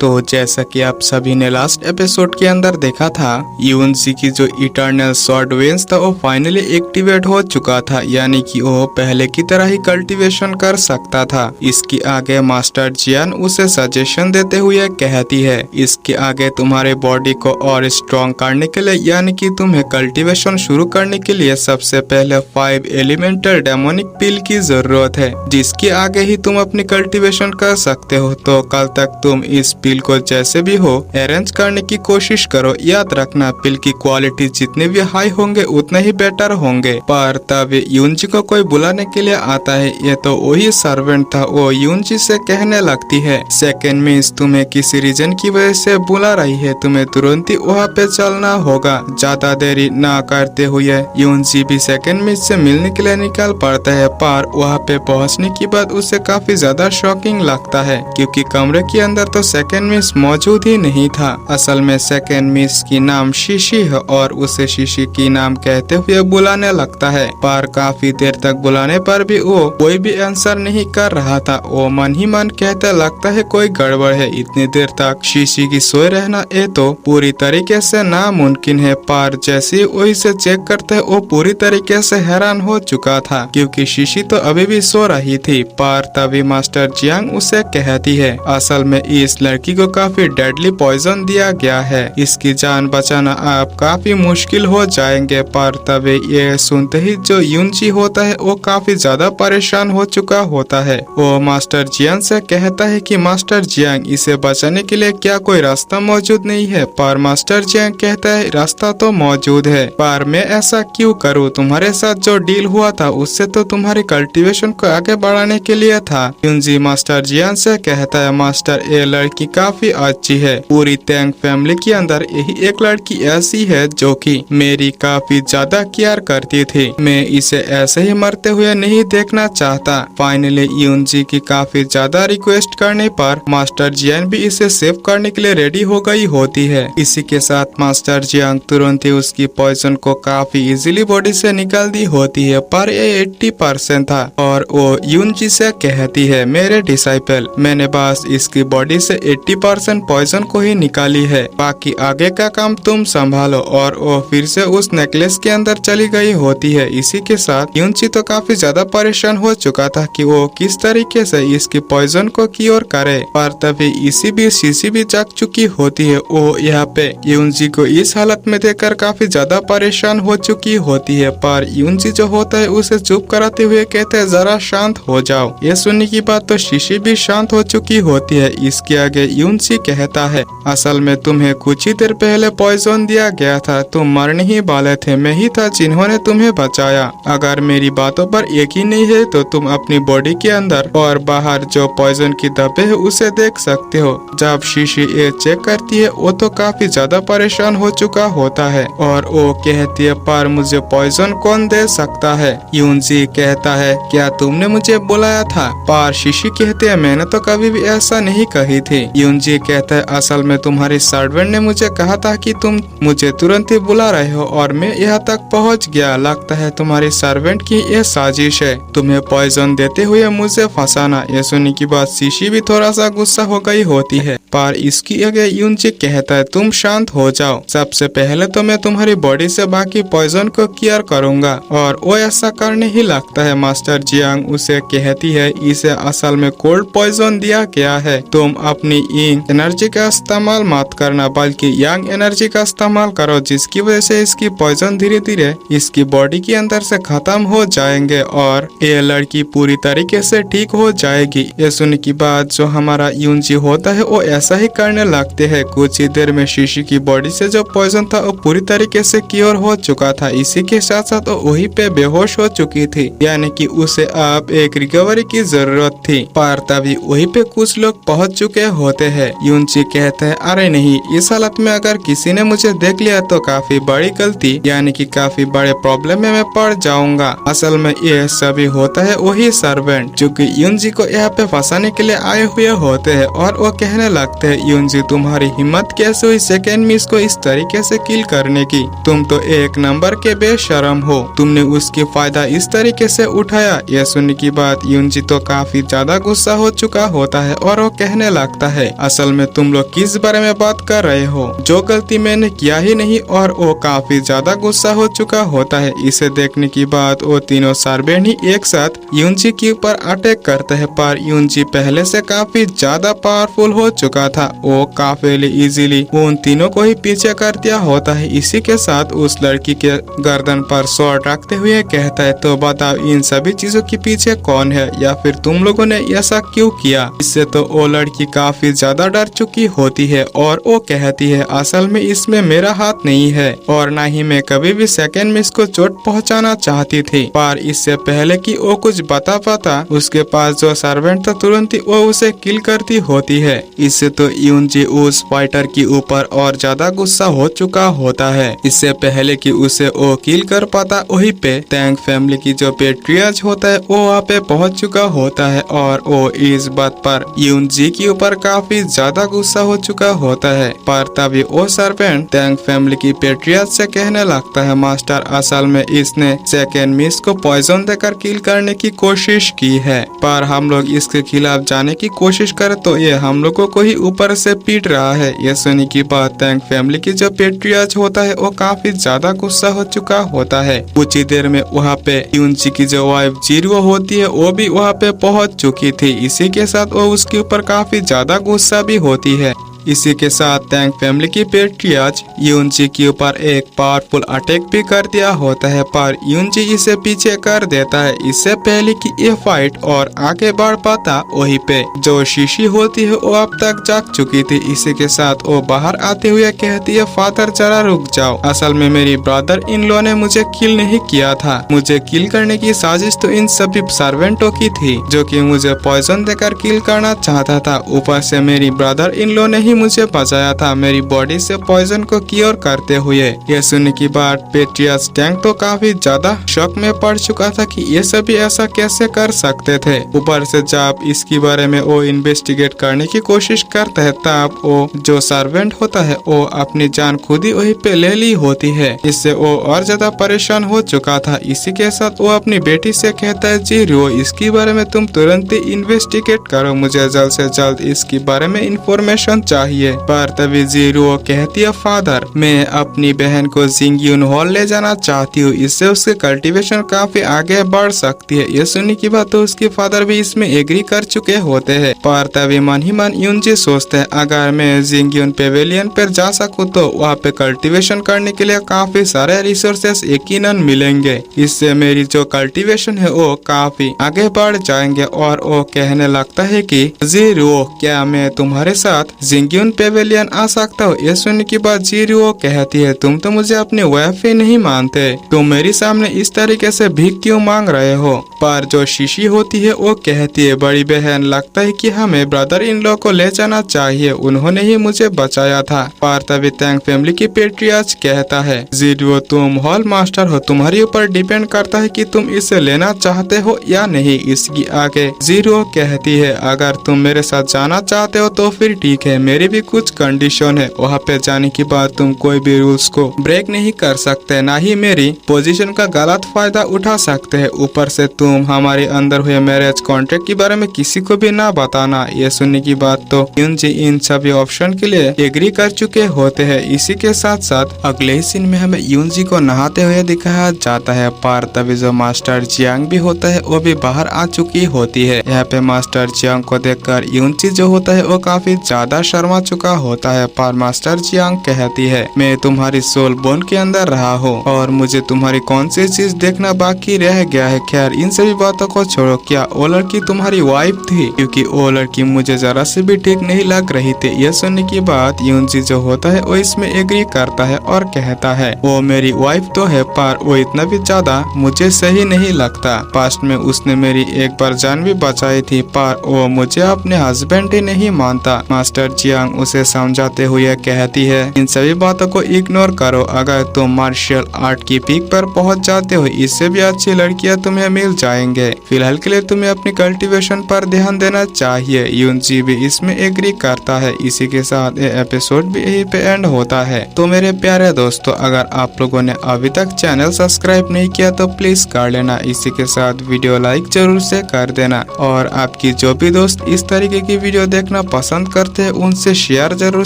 तो जैसा कि आप सभी ने लास्ट एपिसोड के अंदर देखा था, यूनजी की जो इटर्नल स्वॉर्ड वेन्स था वो फाइनली एक्टिवेट हो चुका था, यानी कि वो पहले की तरह ही कल्टीवेशन कर सकता था। इसके आगे मास्टर जियान उसे सजेशन देते हुए कहती है, इसके आगे तुम्हारे बॉडी को और स्ट्रॉन्ग करने के लिए, यानी कि तुम्हें कल्टीवेशन शुरू करने के लिए सबसे पहले 5 एलिमेंटल डेमोनिक पिल की जरूरत है, जिसके आगे ही तुम अपनी कल्टीवेशन कर सकते हो। तो कल तक तुम इस पिल को जैसे भी हो अरेंज करने की कोशिश करो। याद रखना, पिल की क्वालिटी जितने भी हाई होंगे उतने ही बेटर होंगे। पर तब यूनजी को कोई बुलाने के लिए आता है, ये तो वही सर्वेंट था। वो यूनजी से कहने लगती है, सेकेंड मिस तुम्हें किसी रीजन की वजह से बुला रही है, तुम्हें तुरंत ही वहाँ पे चलना होगा। ज्यादा देरी ना करते हुए यूनजी भी सेकेंड मिस से मिलने के लिए निकल पड़ता है। पर वहाँ पे पहुँचने के बाद उसे काफी ज्यादा शॉकिंग लगता है, क्योंकि कमरे के अंदर तो सेकेंड मिस मौजूद ही नहीं था। असल में सेकेंड मिस की नाम शीशी है और उसे शीशी की नाम कहते हुए बुलाने लगता है। पर काफी देर तक बुलाने पर भी वो कोई भी आंसर नहीं कर रहा था। वो मन ही मन कहते लगता है कोई गड़बड़ है, इतनी देर तक शीशी की सोए रहना ये तो पूरी तरीके से नामुमकिन है। पर जैसे वो इसे चेक करते वो पूरी तरीके से हैरान हो चुका था, क्योंकि शीशी तो अभी भी सो रही थी। पर तभी मास्टर जियांग उसे कहती है, असल में इस लड़की को काफी डेडली पॉइजन दिया गया है, इसकी जान बचाना आप काफी मुश्किल हो जाएंगे। पर तभी ये सुनते ही जो यूनजी होता है वो काफी ज्यादा परेशान हो चुका होता है। वो मास्टर जियांग से कहता है कि मास्टर जियांग, इसे बचाने के लिए क्या कोई रास्ता मौजूद नहीं है? पर मास्टर जियांग कहता है, रास्ता तो मौजूद है, पर मैं ऐसा क्यों करूँ? तुम्हारे साथ जो डील हुआ था उससे तो तुम्हारी कल्टीवेशन को आगे बढ़ाने के लिए था। यूनजी मास्टर जियांग से कहता है, मास्टर ये लड़की काफी अच्छी है, पूरी टैंग फैमिली के अंदर यही एक लड़की ऐसी है जो कि मेरी काफी ज्यादा केयर करती थी। मैं इसे ऐसे ही मरते हुए नहीं देखना चाहता। फाइनली यूनजी की काफी ज्यादा रिक्वेस्ट करने पर मास्टर जियांग भी इसे सेव करने के लिए रेडी हो गई होती है। इसी के साथ मास्टर जियांग तुरंत ही उसकी पॉइजन को काफी इजीली बॉडी से निकाल दी होती है। पर ये 80% था और वो यूनजी से कहती है, मेरे डिसाइपल, मैंने बस इसकी बॉडी से 80% पॉइजन को ही निकाली है, बाकी आगे का काम तुम संभालो। और वो फिर से उस नेकलेस के अंदर चली गई होती है। इसी के साथ यूनजी तो काफी ज्यादा परेशान हो चुका था कि वो किस तरीके से इसकी पॉइजन को क्योर करे। पर तभी इसी भी शीशी भी जाग चुकी होती है। वो यहाँ पे यूनजी को इस हालत में देखकर काफी ज्यादा परेशान हो चुकी होती है। पर यूनजी जो होता है उसे चुप कराते हुए कहते हैं, जरा शांत हो जाओ। ये सुनने की बात तो शीशी भी शांत हो चुकी होती है। इसके आगे यूनजी कहता है, असल में तुम्हें कुछ ही देर पहले पॉइजन दिया गया था, तुम मरने ही वाले थे, मैं ही था जिन्होंने तुम्हें बचाया। अगर मेरी बातों पर यकीन नहीं है तो तुम अपनी बॉडी के अंदर और बाहर जो पॉइजन की धब्बे है उसे देख सकते हो। जब शीशी ये चेक करती है वो तो काफी ज्यादा परेशान हो चुका होता है और वो कहती है, पर मुझे पॉइजन कौन दे सकता है? यूनजी कहता है, क्या तुमने मुझे बुलाया था? पर शीशी कहते हैं, मैंने तो कभी भी ऐसा नहीं कही थी। यूनजी कहता है, असल में तुम्हारी सर्वेंट ने मुझे कहा था कि तुम मुझे तुरंत ही बुला रहे हो और मैं यहाँ तक पहुँच गया। लगता है तुम्हारी सर्वेंट की यह साजिश है, तुम्हें पॉइजन देते हुए मुझे फंसाना। ये सुनने की बात शीशी भी थोड़ा सा गुस्सा हो गई होती है। पर इसकी आगे यूनजी कहता है, तुम शांत हो जाओ, सबसे पहले तो मैं तुम्हारी बॉडी से बाकी पॉइजन को क्लियर करूंगा। और वो ऐसा करने ही लगता है। मास्टर जियांग उसे कहती है, इसे असल में कोल्ड पॉइजन दिया गया है, तुम अपनी इंग एनर्जी का इस्तेमाल मत करना बल्कि यंग एनर्जी का इस्तेमाल करो, जिसकी वजह से इसकी पॉइजन धीरे धीरे इसकी बॉडी के अंदर से खत्म हो जाएंगे और ये लड़की पूरी तरीके से ठीक हो जाएगी। ये सुनने की बात जो हमारा यूनजी होता है वो ऐसा ही करने लगते हैं। कुछ ही देर में शीशी की बॉडी से जो पॉइजन था वो पूरी तरीके से क्योर हो चुका था। इसी के साथ साथ वो वहीं पे बेहोश हो चुकी थी, यानी कि उसे अब एक रिकवरी की जरूरत थी। पर तभी वहीं पे कुछ लोग पहुंच चुके होते हैं। यूनजी कहते हैं, अरे नहीं, इस हालत में अगर किसी ने मुझे देख लिया तो काफी बड़ी गलती, यानी कि काफी बड़े प्रॉब्लम में मैं पड़ जाऊंगा। असल में ये सभी होता है वही सर्वेंट जो कि यूनजी को यहाँ पे फंसाने के लिए आए हुए होते हैं। और वो कहने लगते हैं, यूनजी तुम्हारी हिम्मत कैसे हुई सेकेंड मिस को इस तरीके से किल करने की? तुम तो एक नंबर के बेशरम हो, तुमने उसकी फायदा इस तरीके से उठाया। यह सुनने की बात यूनजी तो काफी ज्यादा गुस्सा हो चुका होता है और वो कहने लगता है, है, असल में तुम लोग किस बारे में बात कर रहे हो? जो गलती मैंने किया ही नहीं। और वो काफी ज्यादा गुस्सा हो चुका होता है। इसे देखने की बाद वो तीनों सर्वेंट ही एक साथ यूनजी के ऊपर अटैक करते हैं, पर यूनजी पहले से काफी ज्यादा पावरफुल हो चुका था। वो काफी इजीली उन तीनों को ही पीछे कर दिया होता है। इसी के साथ उस लड़की के गर्दन पर स्वॉर्ड रखते हुए कहता है, तो बताओ इन सभी चीजों के पीछे कौन है, या फिर तुम लोगों ने ऐसा क्यों किया? इससे तो वो लड़की काफी ज्यादा डर चुकी होती है और वो कहती है, असल में इसमें मेरा हाथ नहीं है और न ही मैं कभी भी सेकंड में इसको चोट पहुंचाना चाहती थी। पर इससे पहले कि वो कुछ बता पाता, उसके पास जो सर्वेंट था तुरंत ही वो उसे किल करती होती है। इससे तो यूनजी उस फाइटर के ऊपर और ज्यादा गुस्सा हो चुका होता है। इससे पहले कि उसे वो किल कर पाता, वहीं पे टैंग फैमिली की जो पेट्रियार्च होता है वो वहाँ पे पहुंच चुका होता है और वो इस बात पर यूनजी के ऊपर काफी ज्यादा गुस्सा हो चुका होता है। पर तभी वो सर्वेंट टैंग फैमिली की पेट्रियार्च से कहने लगता है, मास्टर असल में इसने सेकेंड मिस को पॉइजन देकर किल करने की कोशिश की है, पर हम लोग इसके खिलाफ जाने की कोशिश करें तो ये हम लोगों को ही ऊपर से पीट रहा है। ये सुनने की बात टैंग फैमिली की जो पेट्रियार्च होता है वो काफी ज्यादा गुस्सा हो चुका होता है। कुछ ही देर में वहाँ पे यूनजी की जो वाइफ जीरो होती है वो भी वहाँ पे पहुँच चुकी थी। इसी के साथ वो उसके ऊपर काफी ज्यादा गुस्सा भी होती है। इसी के साथ टैंग फैमिली की पेट्रियार्च यूनजी के ऊपर एक पावरफुल अटैक भी कर दिया होता है, पर यूनजी इसे पीछे कर देता है। इससे पहले कि ये फाइट और आगे बढ़ पाता, वहीं पे जो शीशी होती है वो अब तक जाग चुकी थी। इसी के साथ वो बाहर आते हुए कहती है, फादर जरा रुक जाओ, असल में मेरी ब्रदर इन लॉ ने मुझे किल नहीं किया था। मुझे किल करने की साजिश तो इन सभी सर्वेंटों की थी जो कि मुझे पॉइजन देकर किल करना चाहता था। ऊपर से मेरी ब्रदर इन लॉ ने ही मुझे बचाया था मेरी बॉडी से पॉइजन को क्योर करते हुए। यह सुनने की बात पेट्रियार्च टैंग तो काफी ज्यादा शॉक में पड़ चुका था कि ये सभी ऐसा कैसे कर सकते थे। ऊपर से जब इसके बारे में वो इन्वेस्टिगेट करने की कोशिश करता है, तब वो जो सर्वेंट होता है वो अपनी जान खुद ही वहीं पे ले ली होती है। इससे वो और ज्यादा परेशान हो चुका था। इसी के साथ वो अपनी बेटी से कहता है, जी रो, इसके बारे में तुम तुरंत ही इन्वेस्टिगेट करो, मुझे जल्द से जल्द इसके बारे में इंफॉर्मेशन चाहिए। पर तभी जीरो कहती है, फादर मैं अपनी बहन को जिंगयून हॉल ले जाना चाहती हूँ, इससे उसके कल्टीवेशन काफी आगे बढ़ सकती है। ये सुनने की बात तो उसके फादर भी इसमें एग्री कर चुके होते हैं। पर तभी मन ही मन यूनजी सोचते हैं, अगर मैं जिंगयून पेवेलियन पर जा सकूँ तो वहाँ पे कल्टीवेशन करने के लिए काफी सारे रिसोर्सेस यकीनन मिलेंगे। इससे मेरी जो कल्टीवेशन है वो काफी आगे बढ़ जाएंगे। और वो कहने लगता है कि जीरो, क्या मैं तुम्हारे साथ जिंगयून पेवेलियन आ सकता हूँ? ये सुनने की बात जीरो कहती है, तुम तो मुझे अपनी वाइफ ही नहीं मानते, तुम मेरे सामने इस तरीके से भीख क्यों मांग रहे हो? पर जो शीशी होती है वो कहती है, बड़ी बहन लगता है कि हमें ब्रदर इन लॉ को ले जाना चाहिए, उन्होंने ही मुझे बचाया था। पर तभी टैंग फैमिली की पेट्रियार्च कहता है, जीरो तुम हॉल मास्टर हो, तुम्हारे ऊपर डिपेंड करता है कि तुम इसे लेना चाहते हो या नहीं। इसकी आगे जीरो कहती है, अगर तुम मेरे साथ जाना चाहते हो तो फिर ठीक है, मेरी भी कुछ कंडीशन है। वहाँ पे जाने के बाद तुम कोई भी रूल्स को ब्रेक नहीं कर सकते, ना ही मेरी पोजीशन का गलत फायदा उठा सकते हैं। ऊपर से तुम हमारे अंदर हुए मैरिज कॉन्ट्रैक्ट के बारे में किसी को भी ना बताना। ये सुनने की बात तो यूनजी इन सभी ऑप्शन के लिए एग्री कर चुके होते हैं। इसी के साथ साथ अगले ही सीन में हमें यूनजी को नहाते हुए दिखाया जाता है। पर तभी जो मास्टर जियांग भी होता है वो भी बाहर आ चुकी होती है। यहाँ पे मास्टर जियांग को देखकर यूनजी जो होता है वो काफी ज्यादा शर्मा चुका होता है। पर मास्टर जियांग कहती है, मैं तुम्हारी सोल बोन के अंदर रहा हूँ और मुझे तुम्हारी कौन सी चीज देखना बाकी रह गया है। खैर इन सभी बातों को छोड़ो, क्या वो लड़की तुम्हारी वाइफ थी? क्योंकि वो लड़की मुझे जरा से भी ठीक नहीं लग रही थी। यह सुनने की बात यूनजी जो होता है वो इसमें एग्री करता है और कहता है, वो मेरी वाइफ तो है पर वो इतना भी ज्यादा मुझे सही नहीं लगता। पास्ट में उसने मेरी एक बार जान भी बचाई थी, पर वो मुझे अपने हस्बैंड ही नहीं मानता। मास्टर जियांग यांग उसे समझाते हुए कहती है, इन सभी बातों को इग्नोर करो। अगर तुम मार्शल आर्ट की पीक पर पहुंच जाते हो, इससे भी अच्छी लड़कियां तुम्हें मिल जाएंगे। फिलहाल के लिए तुम्हें अपनी कल्टीवेशन पर ध्यान देना चाहिए। यूनजी भी इसमें एग्री करता है। इसी के साथ ये एपिसोड भी यहीं पे एंड होता है। तो मेरे प्यारे दोस्तों, अगर आप लोगों ने अभी तक चैनल सब्सक्राइब नहीं किया तो प्लीज कर लेना। इसी के साथ वीडियो लाइक जरूर से कर देना और आपकी जो भी दोस्त इस तरीके की वीडियो देखना पसंद करते हैं उनसे शेयर जरूर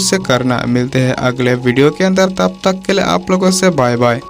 से करना। मिलते हैं अगले वीडियो के अंदर, तब तक के लिए आप लोगों से बाय बाय।